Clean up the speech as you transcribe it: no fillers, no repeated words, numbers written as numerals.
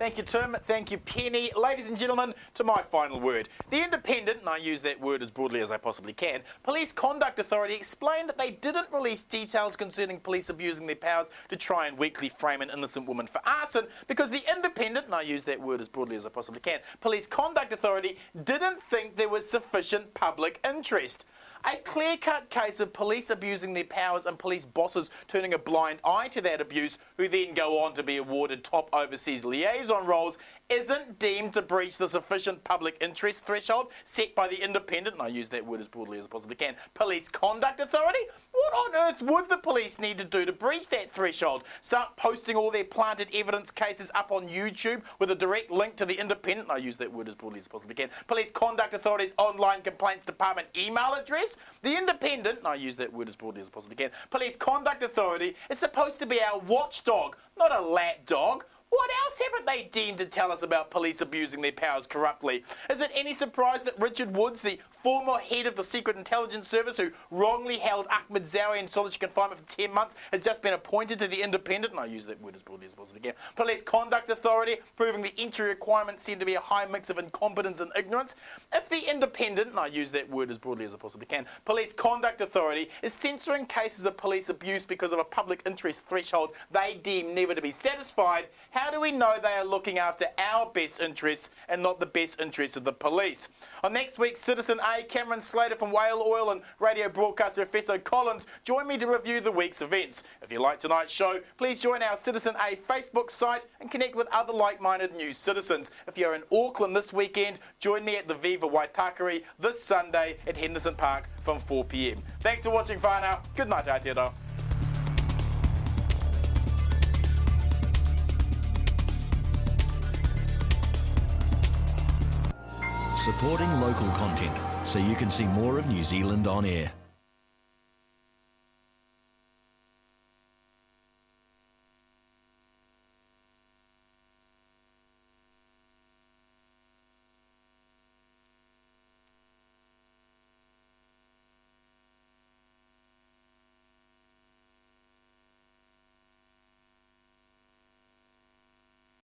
Thank you, Tim. Thank you, Penny. Ladies and gentlemen, to my final word. The Independent, and I use that word as broadly as I possibly can, Police Conduct Authority explained that they didn't release details concerning police abusing their powers to try and weakly frame an innocent woman for arson because the Independent, and I use that word as broadly as I possibly can, Police Conduct Authority didn't think there was sufficient public interest. A clear-cut case of police abusing their powers and police bosses turning a blind eye to that abuse, who then go on to be awarded top overseas liaison roles, isn't deemed to breach the sufficient public interest threshold set by the Independent, and I use that word as broadly as I possibly can, Police Conduct Authority. What on earth would the police need to do to breach that threshold? Start posting all their planted evidence cases up on YouTube with a direct link to the Independent, and I use that word as broadly as I possibly can, Police Conduct Authority's online complaints department email address? The Independent, and I use that word as broadly as I possibly can, Police Conduct Authority is supposed to be our watchdog, not a lapdog. What else haven't they deemed to tell us about police abusing their powers corruptly? Is it any surprise that Richard Woods, the former head of the Secret Intelligence Service who wrongly held Ahmed Zawi in solitary confinement for 10 months, has just been appointed to the Independent, and I use that word as broadly as possible again, Police Conduct Authority, proving the entry requirements seem to be a high mix of incompetence and ignorance? If the Independent, and I use that word as broadly as I possibly can, Police Conduct Authority is censoring cases of police abuse because of a public interest threshold they deem never to be satisfied, how do we know they are looking after our best interests and not the best interests of the police? On next week's Citizen A, Cameron Slater from Whale Oil and radio broadcaster Professor Collins join me to review the week's events. If you like tonight's show, please join our Citizen A Facebook site and connect with other like-minded news citizens. If you're in Auckland this weekend, join me at the Viva Waitakere this Sunday at Henderson Park from 4 p.m. Thanks for watching, whānau. Good night, Aotearoa. Supporting local content so you can see more of New Zealand on air.